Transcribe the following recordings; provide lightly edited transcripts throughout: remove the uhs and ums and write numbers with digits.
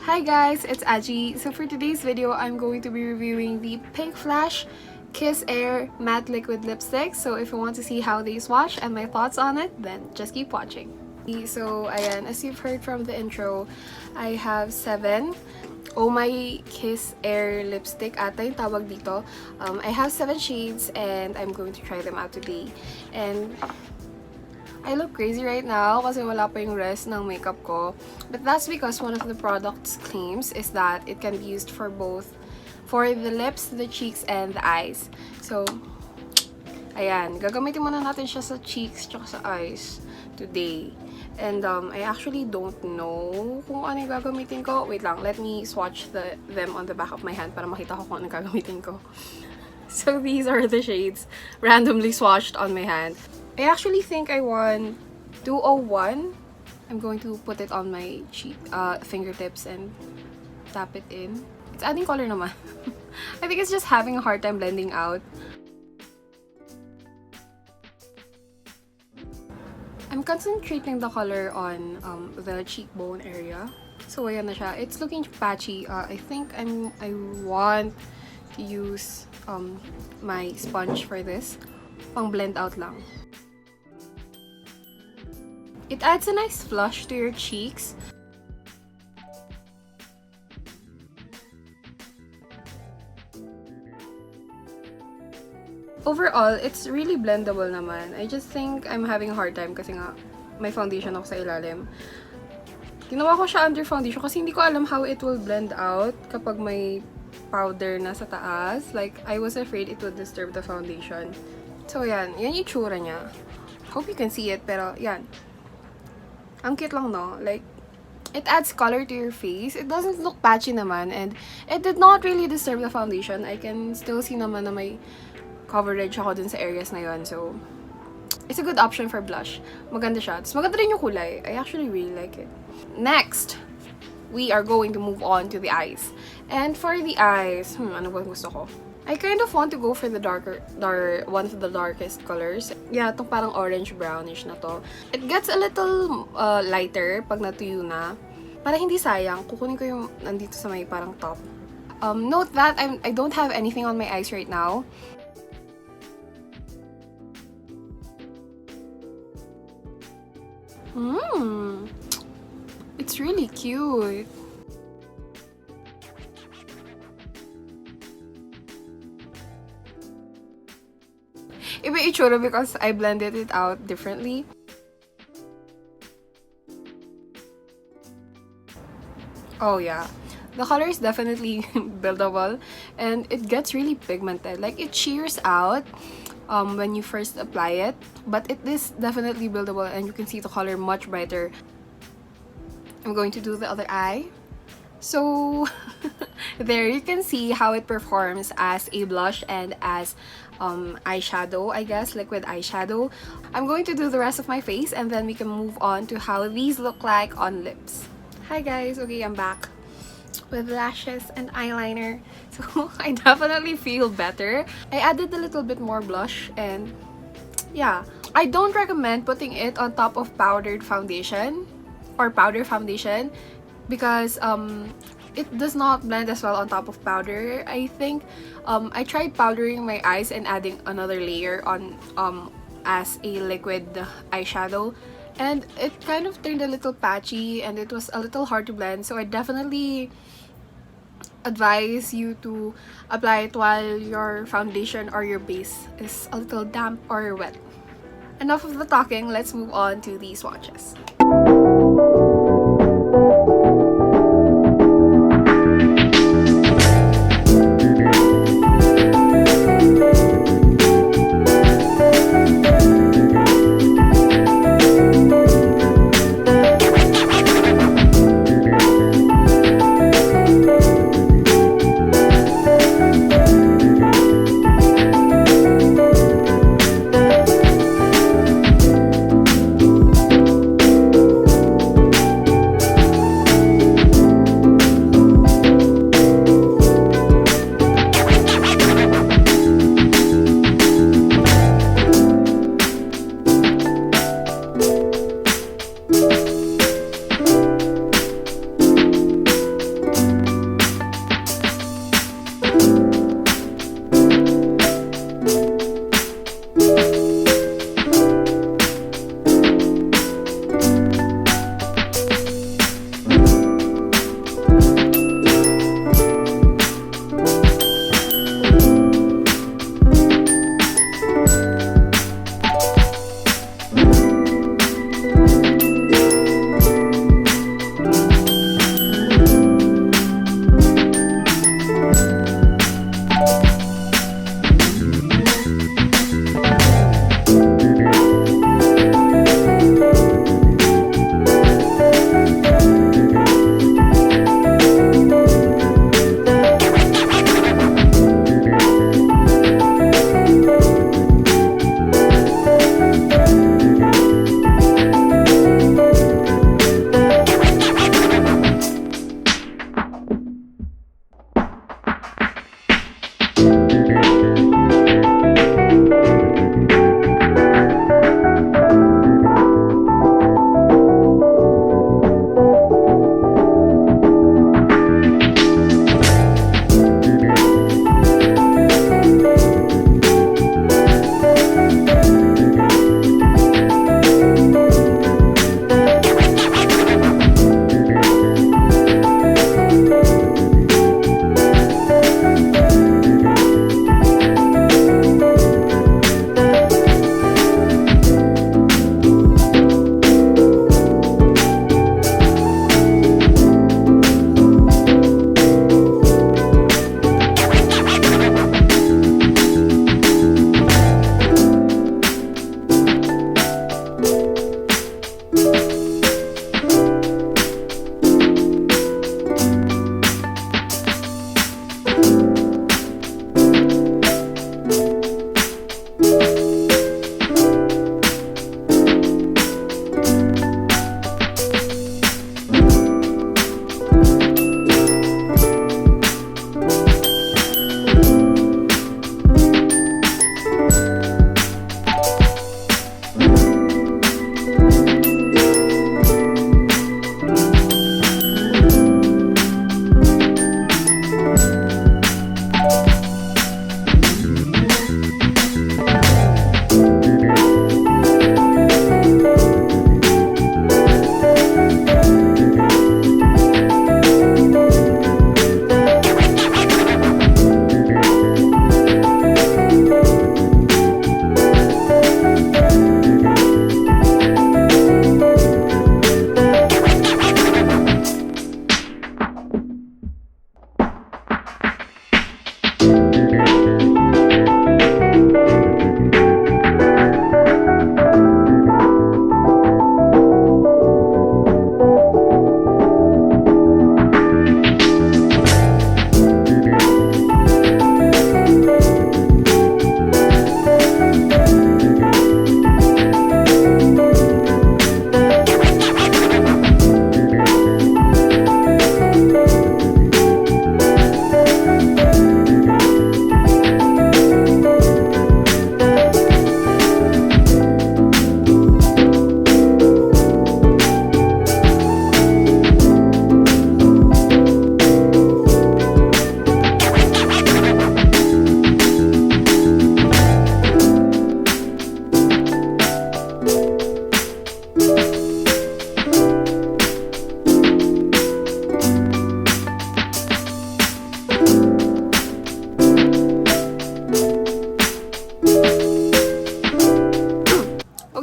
Hi guys, it's Aji. So for today's video, I'm going to be reviewing the Pinkflash Kiss Air Matte Liquid Lipstick. So if you want to see how they swatch and my thoughts on it, then just keep watching. So ayan, as you've heard from the intro, I have 7 Oh My Kiss Air lipstick ata yung tawag dito. I have 7 shades and I'm going to try them out today. And I look crazy right now kasi wala pa yung rest ng makeup ko. But that's because one of the product's claims is that it can be used for both, for the lips, the cheeks, and the eyes. So, ayan. Gagamitin muna natin siya sa cheeks tsaka sa eyes today. And I actually don't know kung ano yung gagamitin ko. Wait lang, let me swatch them on the back of my hand para makita ko kung ano gagamitin ko. So these are the shades randomly swatched on my hand. I actually think I want 201. I'm going to put it on my cheek, fingertips and tap it in. It's adding color naman. I think it's just having a hard time blending out. I'm concentrating the color on the cheekbone area. So ayan na siya. It's looking patchy. I think I want to use my sponge for this. Pang blend out lang. It adds a nice flush to your cheeks. Overall, it's really blendable naman. I just think I'm having a hard time kasi nga may foundation ako sa ilalim. Ginawa ko siya under foundation kasi hindi ko alam how it will blend out kapag may powder na sa taas. Like, I was afraid it would disturb the foundation. So, yan. Yan yung itsura niya. Hope you can see it, pero yan. Ang cute lang, no? Like, it adds color to your face. It doesn't look patchy naman, and it did not really disturb the foundation. I can still see naman na may coverage ako dun sa areas na yon. So, it's a good option for blush. Maganda siya. Tapos maganda rin yung kulay. I actually really like it. Next, we are going to move on to the eyes. And for the eyes, ano ba gusto ko? I kind of want to go for the one of the darkest colors. Yeah, itong parang orange-brownish na to. It gets a little lighter pag natuyo na. Para hindi sayang, kukunin ko yung nandito sa may parang top. Note that I don't have anything on my eyes right now. It's really cute. Iba itsura because I blended it out differently. Oh yeah, the color is definitely buildable and it gets really pigmented. Like, it shears out when you first apply it, but it is definitely buildable and you can see the color much brighter. I'm going to do the other eye. So, there you can see how it performs as a blush and as eyeshadow, I guess, liquid eyeshadow. I'm going to do the rest of my face and then we can move on to how these look like on lips. Hi guys, okay, I'm back with lashes and eyeliner. So, I definitely feel better. I added a little bit more blush and yeah, I don't recommend putting it on top of powdered foundation or powder foundation because it does not blend as well on top of powder. I think I tried powdering my eyes and adding another layer on as a liquid eyeshadow, and it kind of turned a little patchy and it was a little hard to blend. So I definitely advise you to apply it while your foundation or your base is a little damp or wet. Enough of the talking, let's move on to the swatches.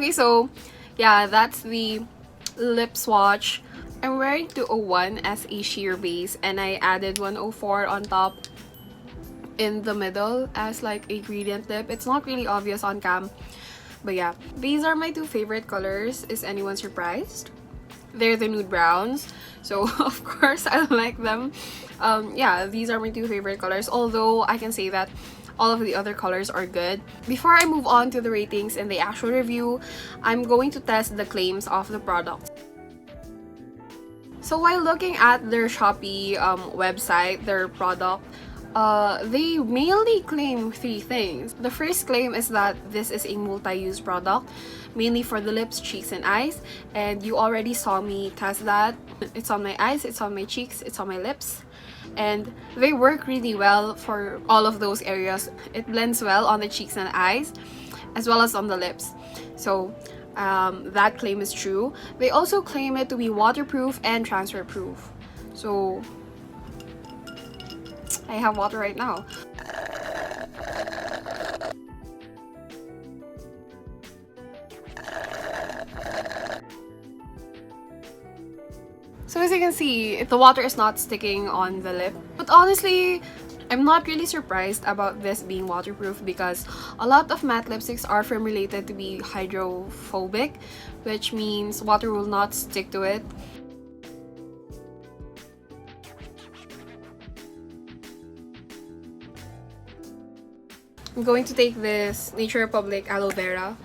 Okay, so yeah, that's the lip swatch. I'm wearing 201 as a sheer base, and I added 104 on top in the middle as like a gradient lip. It's not really obvious on cam, but yeah, these are my two favorite colors. Is anyone surprised? They're the nude browns, so of course I like them. Yeah, these are my two favorite colors, although I can say that all of the other colors are good. Before I move on to the ratings and the actual review, I'm going to test the claims of the product. So while looking at their Shopee website, their product, they mainly claim three things. The first claim is that this is a multi-use product, mainly for the lips, cheeks, and eyes. And you already saw me test that. It's on my eyes, it's on my cheeks, it's on my lips. And they work really well for all of those areas. It blends well on the cheeks and eyes, as well as on the lips. So that claim is true. They also claim it to be waterproof and transfer proof. So I have water right now. So as you can see, the water is not sticking on the lip. But honestly, I'm not really surprised about this being waterproof because a lot of matte lipsticks are formulated to be hydrophobic, which means water will not stick to it. I'm going to take this Nature Republic Aloe Vera.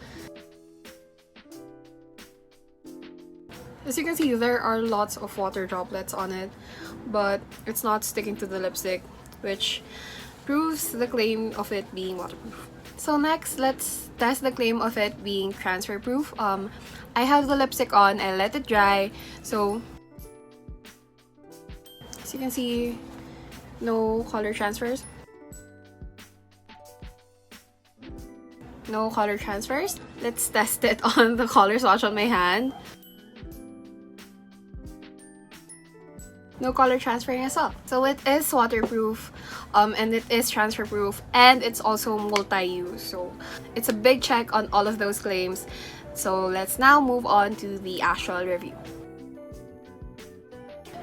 As you can see, there are lots of water droplets on it, but it's not sticking to the lipstick, which proves the claim of it being waterproof. So next, let's test the claim of it being transfer proof. I have the lipstick on, I let it dry, so as you can see, no color transfers. No color transfers. Let's test it on the color swatch on my hand. No color transferring as well. So it is waterproof, and it is transfer proof, and it's also multi-use. So it's a big check on all of those claims. So let's now move on to the actual review.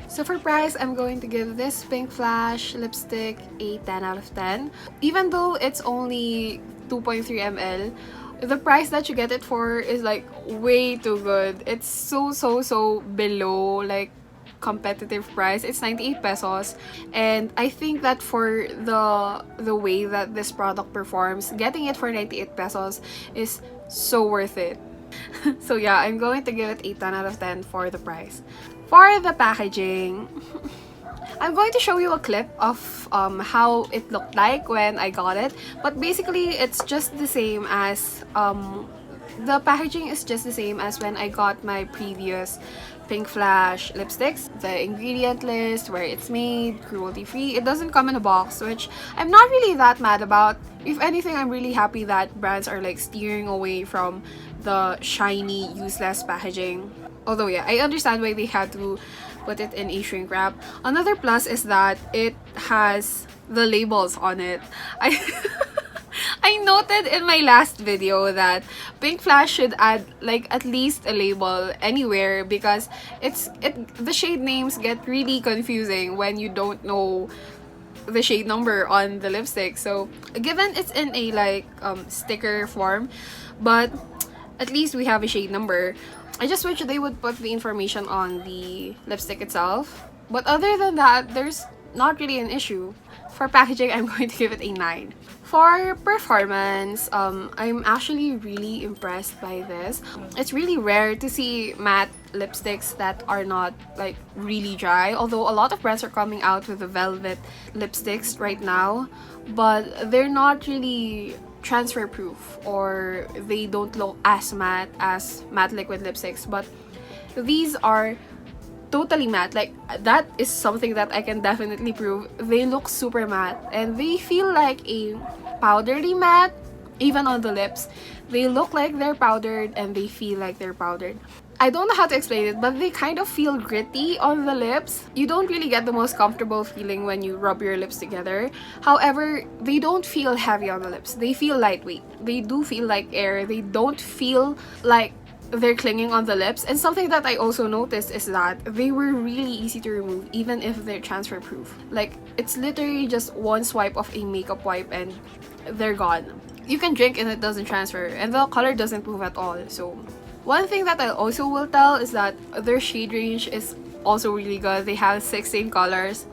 So for price, I'm going to give this Pinkflash lipstick a 10 out of 10. Even though it's only 2.3 ml, the price that you get it for is like way too good. It's so below like competitive price. It's 98 pesos, and I think that for the way that this product performs, getting it for 98 pesos is so worth it. So yeah, I'm going to give it a 10 out of 10 for the price. For the packaging, I'm going to show you a clip of how it looked like when I got it, but basically it's just the same as the packaging is just the same as when I got my previous Pinkflash lipsticks. The ingredient list, where it's made, cruelty free. It doesn't come in a box, which I'm not really that mad about. If anything, I'm really happy that brands are like steering away from the shiny, useless packaging. Although yeah, I understand why they had to put it in a shrink wrap. Another plus is that it has the labels on it. I noted in my last video that Pinkflash should add like at least a label anywhere, because the shade names get really confusing when you don't know the shade number on the lipstick. So given it's in a like sticker form, but at least we have a shade number. I just wish they would put the information on the lipstick itself. But other than that, there's not really an issue. For packaging, I'm going to give it a 9. For performance, I'm actually really impressed by this. It's really rare to see matte lipsticks that are not like really dry, although a lot of brands are coming out with the velvet lipsticks right now, but they're not really transfer proof, or they don't look as matte as matte liquid lipsticks. But these are totally matte. Like, that is something that I can definitely prove. They look super matte, and they feel like a powdery matte. Even on the lips, they look like they're powdered and they feel like they're powdered. I don't know how to explain it, but they kind of feel gritty on the lips. You don't really get the most comfortable feeling when you rub your lips together. However, they don't feel heavy on the lips. They feel lightweight. They do feel like air. They don't feel like they're clinging on the lips. And something that I also noticed is that they were really easy to remove, even if they're transfer proof. Like, it's literally just one swipe of a makeup wipe and they're gone. You can drink and it doesn't transfer, and the color doesn't move at all. So one thing that I also will tell is that their shade range is also really good. They have 16 colors.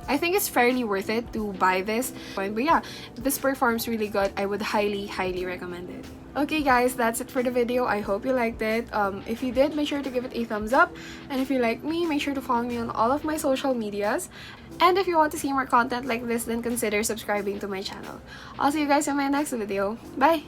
I think it's fairly worth it to buy this. But yeah, this performs really good. I would highly recommend it. Okay guys, that's it for the video. I hope you liked it. If you did, make sure to give it a thumbs up. And if you like me, make sure to follow me on all of my social medias. And if you want to see more content like this, then consider subscribing to my channel. I'll see you guys in my next video. Bye!